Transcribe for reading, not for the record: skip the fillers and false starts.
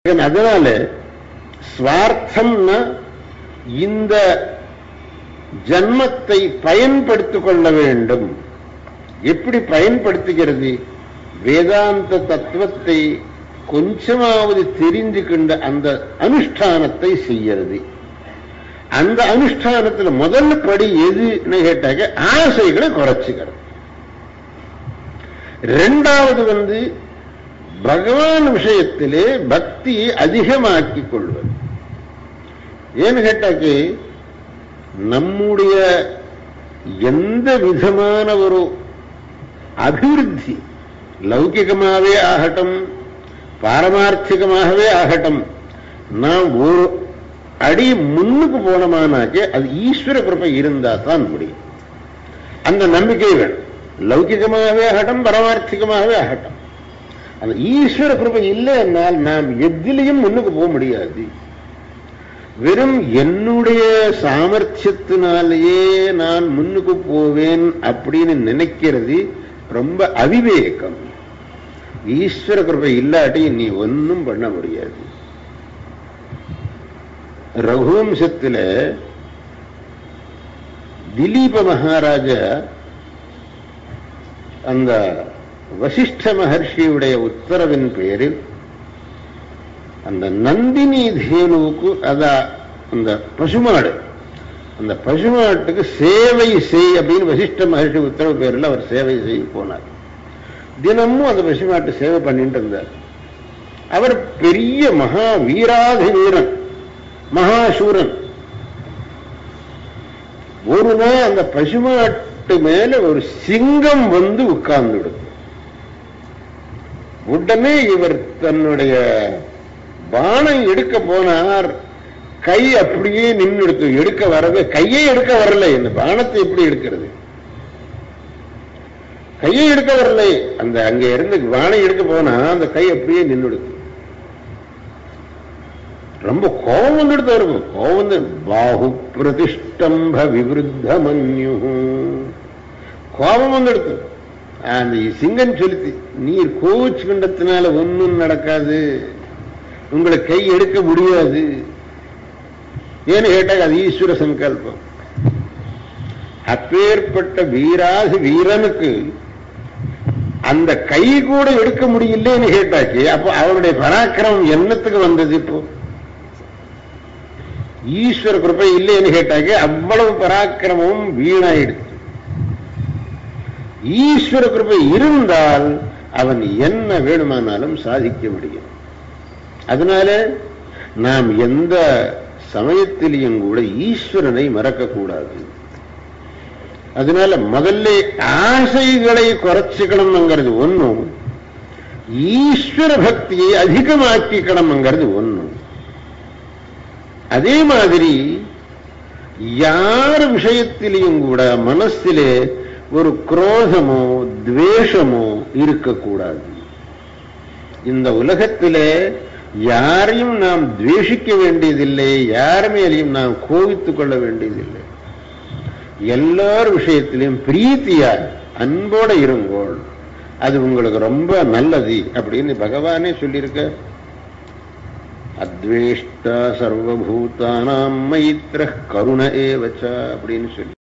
அதனால ஸ்வார்த்தம்னா இந்த ஜன்மத்தை பயன்படுத்திக் கொள்ள வேண்டும். எப்படி பயன்படுத்துகிறது? வேதாந்த தத்துவத்தை கொஞ்சமாவது தெரிந்து கொண்ட அந்த அனுஷ்டானத்தை செய்யறது. அந்த அனுஷ்டானத்தில் முதல் படி எதுன்னு கேட்டாக்க ஆசைகளை குறைச்சுக்கிறது. இரண்டாவது பகவான் விஷயத்திலே பக்தியை அதிகமாக்கிக் கொள்வது. ஏன்னு கேட்டாக்க நம்முடைய எந்த விதமான ஒரு அபிவிருத்தி லௌகிகமாகவே ஆகட்டும் பாரமார்த்திகமாகவே ஆகட்டும், நாம் ஒரு அடி முன்னுக்கு போனோமானாக்கே அது ஈஸ்வர கிருபை இருந்தா தான் முடியும். அந்த நம்பிக்கை வேணும். லௌகிகமாகவே ஆகட்டும் பரமார்த்திகமாகவே ஆகட்டும், அந்த ஈஸ்வர கிருபை இல்லை என்னால் நாம் எதிலையும் முன்னுக்கு போக முடியாது. வெறும் என்னுடைய சாமர்த்தியத்தினாலேயே நான் முன்னுக்கு போவேன் அப்படின்னு நினைக்கிறது ரொம்ப அவிவேகம். ஈஸ்வர கிருபை இல்லாட்டி நீ ஒன்னும் பண்ண முடியாது. ரகுவம்சத்தில் திலீப மகாராஜா அந்த வசிஷ்ட மகர்ஷியுடைய உத்தரவின் பேரில் அந்த நந்தினி தேனுவுக்கு அந்த பசுமாடு, அந்த பசுமாட்டுக்கு சேவை செய் அப்படின்னு வசிஷ்ட மகர்ஷி உத்தரவு பேரில் அவர் சேவை செய்ய போனார். தினமும் அந்த பசுமாட்டு சேவை பண்ணிட்டு இருந்தார். அவர் பெரிய மகா வீராதி வீரன், மகாசூரன். ஒரு நாள் அந்த பசுமாட்டு மேல ஒரு சிங்கம் வந்து உட்கார்ந்துடுது. உடனே இவர் தன்னுடைய பானம் எடுக்க போனார். கை அப்படியே நின்று எடுக்க வரவே, கையை எடுக்க வரல. இந்த பானத்தை எப்படி எடுக்கிறது? கையை எடுக்க வரலை. அந்த அங்க இருந்து பானம் எடுக்க போனா அந்த கை அப்படியே நின்று ரொம்ப கோபம் வந்துடுத்து இருக்கும். கோபம் வந்து பாஹு பிரதிஷ்டம்ப விவருத்த மன்யு, கோபம் வந்துடுத்து. அந்த சிங்கன் சொல்லிச்சு, நீர் கோச்சு கண்டத்தினால ஒன்னும் நடக்காது, உங்களை கை எடுக்க முடியாது. ஏன்னு கேட்டாங்க அது ஈஸ்வர சங்கல்பம். அப்பேற்பட்ட வீராதி வீரனுக்கு அந்த கை கூட எடுக்க முடியலன்னு கேட்டாச்சு. அப்போ அவருடைய பராக்கிரமம் என்னத்துக்கு வந்தது? இப்போ ஈஸ்வர கிருபை இல்லைன்னு கேட்டாக்க அவ்வளவு பராக்கிரமும் வீணாயிடுச்சு. ஈஸ்வர கிருபை இருந்தால் அவன் என்ன வேணுமானாலும் சாதிக்க முடியும். அதனால நாம் எந்த சமயத்திலையும் கூட ஈஸ்வரனை மறக்கக்கூடாது. அதனால முதல்ல ஆசைகளை குறைச்சிக்கணும்ங்கிறது ஒன்னும், ஈஸ்வர பக்தியை அதிகமாக்கிக்கணும்ங்கிறது ஒன்னும். அதே மாதிரி யார் விஷயத்திலையும் கூட மனசிலே ஒரு குரோதமோ துவேஷமோ இருக்கக்கூடாது. இந்த உலகத்திலே யாரையும் நாம் துவேஷிக்க வேண்டியதில்லை, யார் மேலையும் நாம் கோபித்துக் கொள்ள வேண்டியதில்லை. எல்லார் விஷயத்திலையும் பிரீத்தியார் அன்போட இருங்கோள், அது உங்களுக்கு ரொம்ப நல்லது அப்படின்னு பகவானே சொல்லியிருக்க. அத்வேஷ்டா சர்வபூதானாம் மைத்ரः கருண ஏவச்ச அப்படின்னு சொல்லி